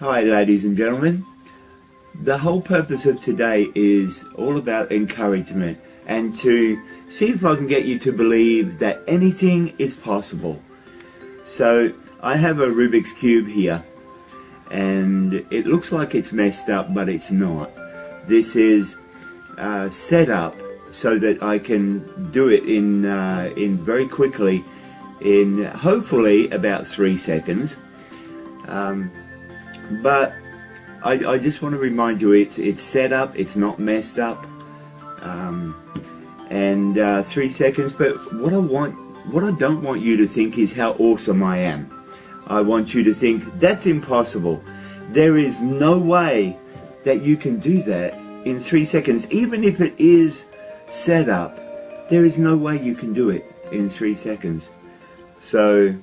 Hi ladies and gentlemen. The whole purpose of today is all about encouragement and to see if I can get you to believe that anything is possible. So I have a Rubik's Cube here and it looks like it's messed up, but it's not. This is set up so that I can do it in very quickly, in hopefully about 3 seconds. But I just want to remind you, it's set up, it's not messed up, and 3 seconds. But what I don't want you to think is how awesome I am. I want you to think that's impossible. There is no way that you can do that in 3 seconds. Even if it is set up, there is no way you can do it in 3 seconds. So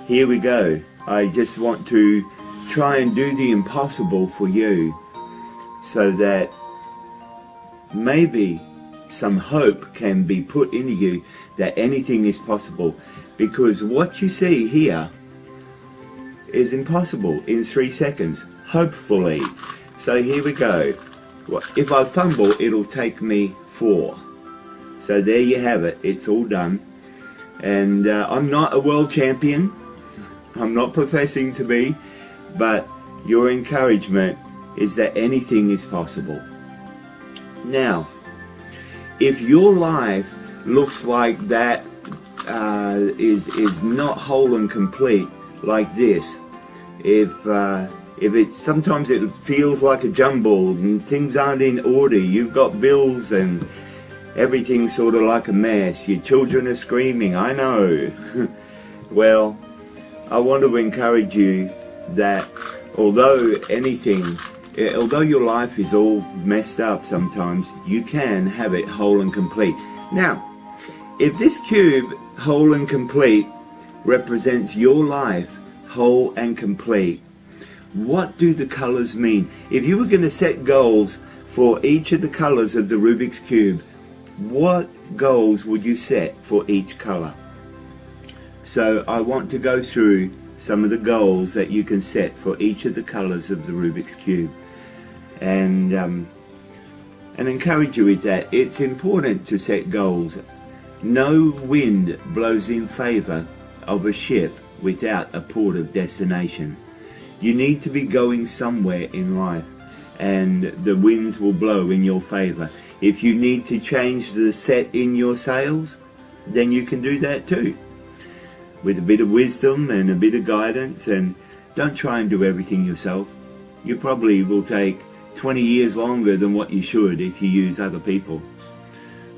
here we go. I just want to try and do the impossible for you so that maybe some hope can be put into you that anything is possible, because what you see here is impossible in 3 seconds, hopefully. So here we go. If I fumble, it'll take me 4. So there you have it, it's all done. And I'm not a world champion, I'm not professing to be, but your encouragement is that anything is possible. Now, if your life looks like that is not whole and complete, like this, if it sometimes it feels like a jumble and things aren't in order, you've got bills and everything's sort of like a mess, your children are screaming, I know. Well, I want to encourage you that although your life is all messed up sometimes, you can have it whole and complete. Now, if this cube, whole and complete, represents your life whole and complete, what do the colors mean? If you were going to set goals for each of the colors of the Rubik's Cube, what goals would you set for each color? So I want to go through some of the goals that you can set for each of the colors of the Rubik's Cube, and encourage you with that. It's important to set goals. No wind blows in favor of a ship without a port of destination. You need to be going somewhere in life, and the winds will blow in your favor. If you need to change the set in your sails, then you can do that too, with a bit of wisdom and a bit of guidance. And don't try and do everything yourself. You probably will take 20 years longer than what you should if you use other people.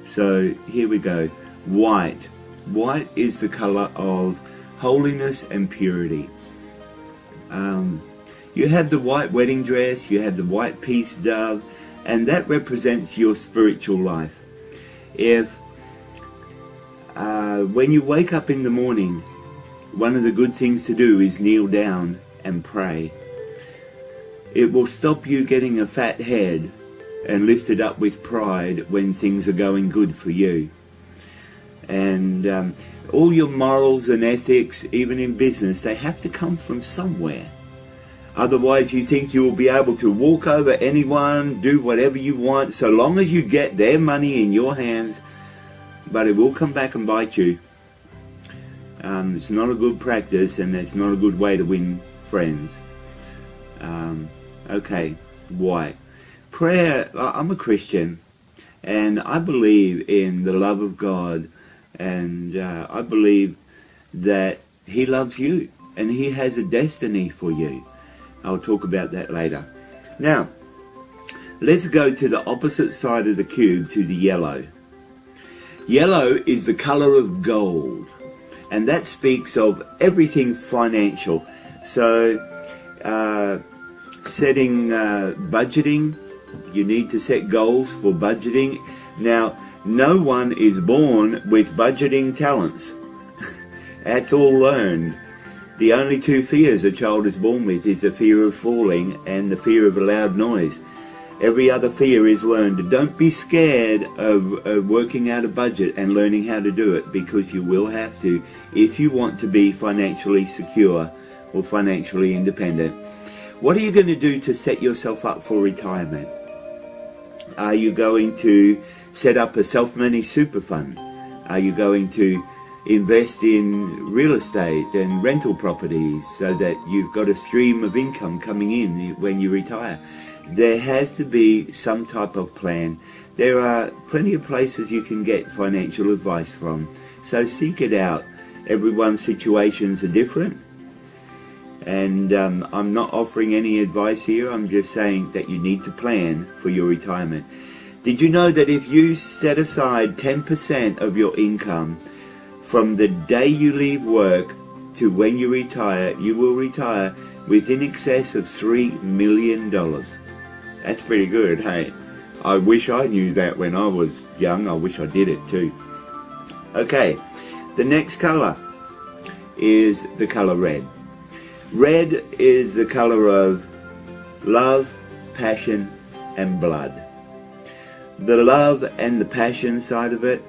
So here we go. White. White is the color of holiness and purity. You have the white wedding dress, you have the white peace dove, and that represents your spiritual life. If when you wake up in the morning, one of the good things to do is kneel down and pray. It will stop you getting a fat head and lift it up with pride when things are going good for you. And all your morals and ethics, even in business, they have to come from somewhere. Otherwise you think you will be able to walk over anyone, do whatever you want, so long as you get their money in your hands, but it will come back and bite you. It's not a good practice, and it's not a good way to win friends. Okay, white. Prayer. I'm a Christian, and I believe in the love of God, and I believe that He loves you, and He has a destiny for you. I'll talk about that later. Now, let's go to the opposite side of the cube, to the yellow. Yellow is the color of gold, and that speaks of everything financial. So setting budgeting, you need to set goals for budgeting. Now, no one is born with budgeting talents. That's all learned. The only 2 fears a child is born with is the fear of falling and the fear of a loud noise. Every other fear is learned. Don't be scared of working out a budget and learning how to do it, because you will have to if you want to be financially secure or financially independent. What are you going to do to set yourself up for retirement? Are you going to set up a self-managed super fund? Are you going to invest in real estate and rental properties so that you've got a stream of income coming in when you retire? There has to be some type of plan. There are plenty of places you can get financial advice from, so seek it out. Everyone's situations are different, and I'm not offering any advice here. I'm just saying that you need to plan for your retirement. Did you know that if you set aside 10% of your income from the day you leave work to when you retire, you will retire with in excess of $3 million? That's pretty good, hey? I wish I knew that when I was young. I wish I did it too. Okay, the next color is the color red. Red is the color of love, passion, and blood. The love and the passion side of it,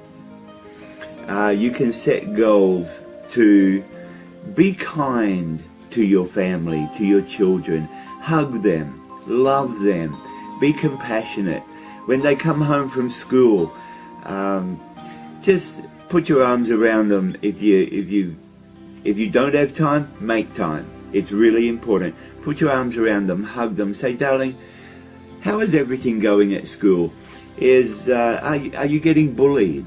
you can set goals to be kind to your family, to your children. Hug them, love them, be compassionate. When they come home from school, just put your arms around them. If you don't have time, make time. It's really important. Put your arms around them, hug them, say, darling, how is everything going at school? Are you getting bullied?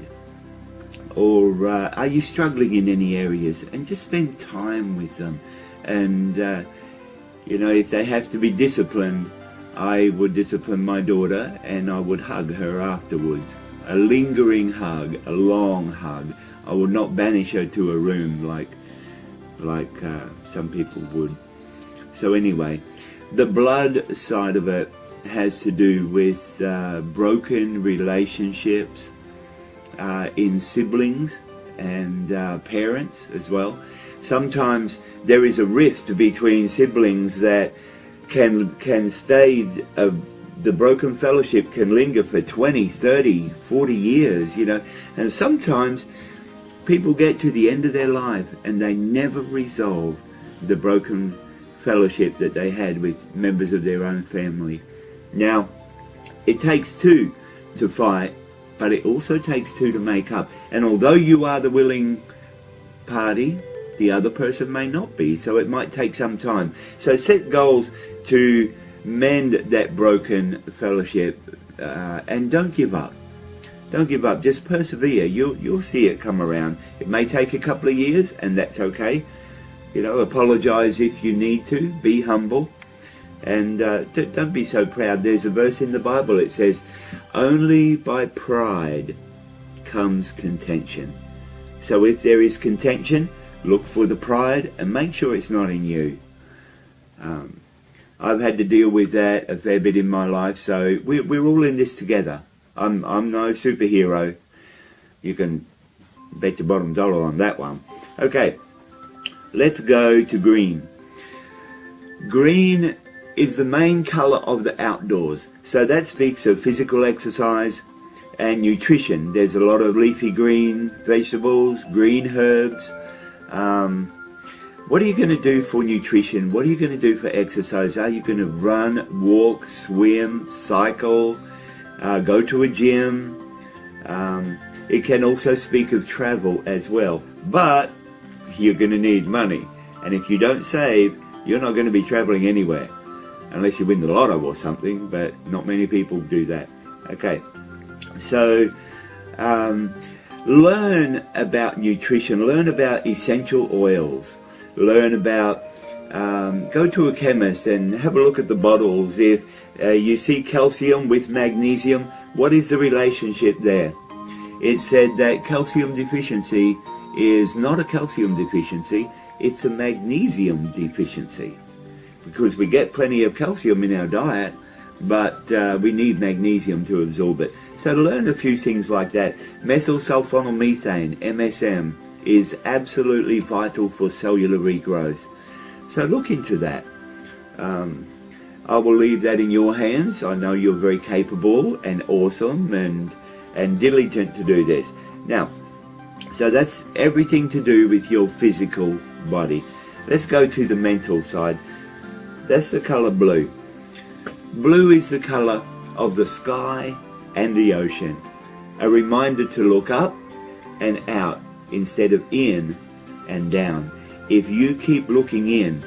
Or are you struggling in any areas? And just spend time with them. And, you know, if they have to be disciplined, I would discipline my daughter and I would hug her afterwards. A lingering hug, a long hug. I would not banish her to a room like some people would. So anyway, the blood side of it has to do with broken relationships in siblings and parents as well. Sometimes there is a rift between siblings that can stay, the broken fellowship can linger for 20, 30, 40 years, you know. And sometimes people get to the end of their life and they never resolve the broken fellowship that they had with members of their own family. Now, it takes two to fight, but it also takes two to make up. And although you are the willing party, the other person may not be, so it might take some time. So set goals to mend that broken fellowship, and don't give up. Don't give up, just persevere. You'll see it come around. It may take a couple of years, and that's okay. You know, apologize if you need to, be humble, and don't be so proud. There's a verse in the Bible, it says, only by pride comes contention. So if there is contention, look for the pride and make sure it's not in you. I've had to deal with that a fair bit in my life, so we're all in this together. I'm no superhero. You can bet your bottom dollar on that one. Okay, let's go to green. Green is the main color of the outdoors. So that speaks of physical exercise and nutrition. There's a lot of leafy green vegetables, green herbs. What are you going to do for nutrition? What are you going to do for exercise? Are you going to run, walk, swim, cycle, go to a gym? It can also speak of travel as well. But you're going to need money. And if you don't save, you're not going to be traveling anywhere. Unless you win the lotto or something, but not many people do that. Okay, so learn about nutrition, learn about essential oils, learn about, go to a chemist and have a look at the bottles. If you see calcium with magnesium, what is the relationship there? It said that calcium deficiency is not a calcium deficiency, it's a magnesium deficiency. Because we get plenty of calcium in our diet, but we need magnesium to absorb it. So learn a few things like that. Methylsulfonylmethane, MSM, is absolutely vital for cellular regrowth. So look into that. I will leave that in your hands. I know you're very capable and awesome and diligent to do this. Now, so that's everything to do with your physical body. Let's go to the mental side. That's the color blue. Blue is the color of the sky and the ocean. A reminder to look up and out instead of in and down. If you keep looking in,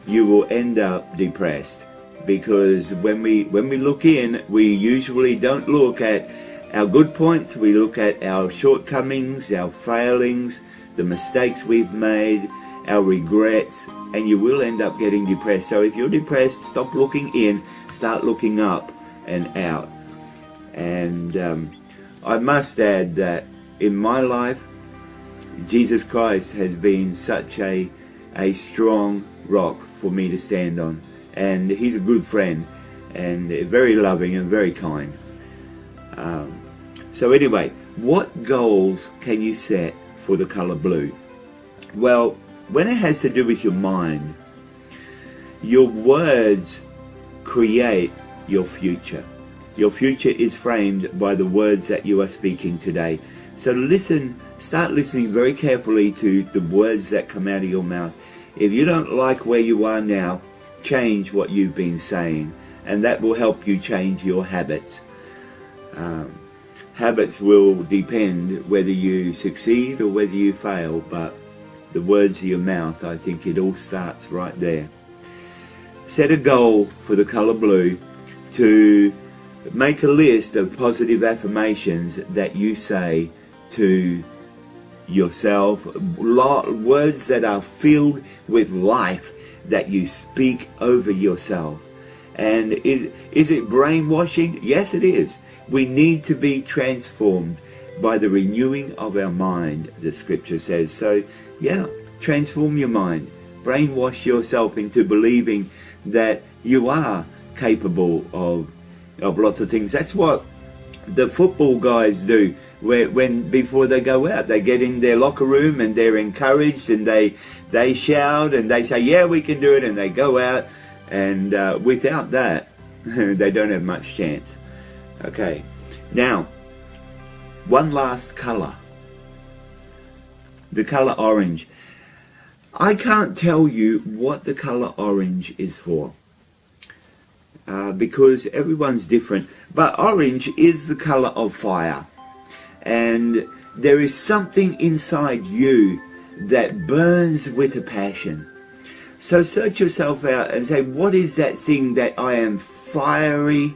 you will end up depressed, because when we look in, we usually don't look at our good points. We look at our shortcomings, our failings, the mistakes we've made, our regrets, and you will end up getting depressed. So if you're depressed, stop looking in, start looking up and out. And I must add that in my life, Jesus Christ has been such a strong rock for me to stand on. And he's a good friend, and very loving and very kind. So anyway, what goals can you set for the color blue? Well, when it has to do with your mind, your words create your future. Your future is framed by the words that you are speaking today. So start listening very carefully to the words that come out of your mouth. If you don't like where you are now, change what you've been saying, and that will help you change your habits. Habits will depend whether you succeed or whether you fail, but the words of your mouth, I think it all starts right there. Set a goal for the color blue to make a list of positive affirmations that you say to yourself, words that are filled with life that you speak over yourself. And is it brainwashing? Yes, it is. We need to be transformed by the renewing of our mind, the scripture says. So yeah, transform your mind. Brainwash yourself into believing that you are capable of lots of things. That's what the football guys do when before they go out. They get in their locker room and they're encouraged, and they shout and they say, yeah, we can do it, and they go out, and without that they don't have much chance. Okay, now one last color, the color orange. I can't tell you what the color orange is for, because everyone's different, but orange is the color of fire, and there is something inside you that burns with a passion. So search yourself out and say, what is that thing that I am fiery,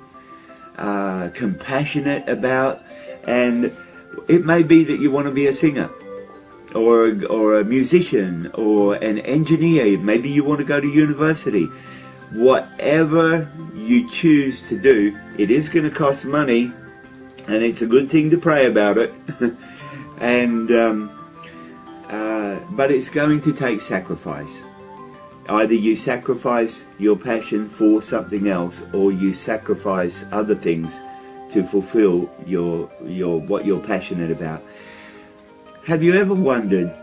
compassionate about? And it may be that you want to be a singer, or a musician, or an engineer. Maybe you want to go to university. Whatever you choose to do, it is going to cost money, and it's a good thing to pray about it. And but it's going to take sacrifice. Either you sacrifice your passion for something else, or you sacrifice other things to fulfill what you're passionate about. Have you ever wondered,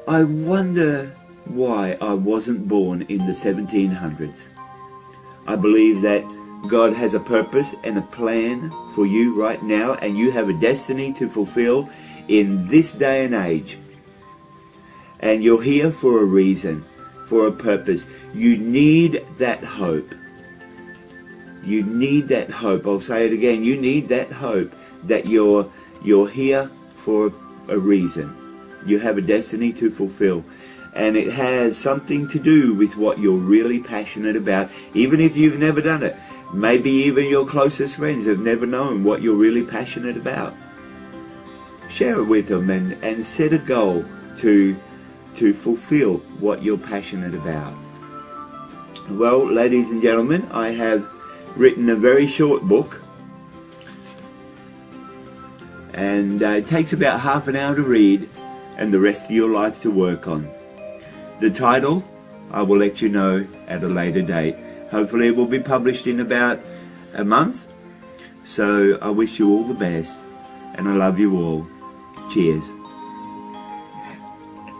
I wonder why I wasn't born in the 1700s? I believe that God has a purpose and a plan for you right now, and you have a destiny to fulfill in this day and age. And you're here for a reason, for a purpose. You need that hope. You need that hope. I'll say it again. You need that hope that you're here for a reason. You have a destiny to fulfill. And it has something to do with what you're really passionate about, even if you've never done it. Maybe even your closest friends have never known what you're really passionate about. Share it with them and set a goal to fulfill what you're passionate about. Well, ladies and gentlemen, I have written a very short book, and it takes about half an hour to read and the rest of your life to work on. The title, I will let you know at a later date. Hopefully it will be published in about a month. So I wish you all the best, and I love you all. Cheers.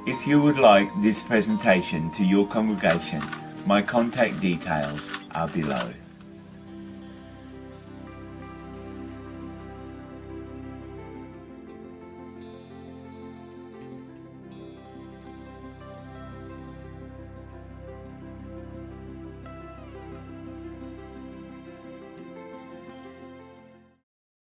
If you would like this presentation to your congregation, my contact details are below.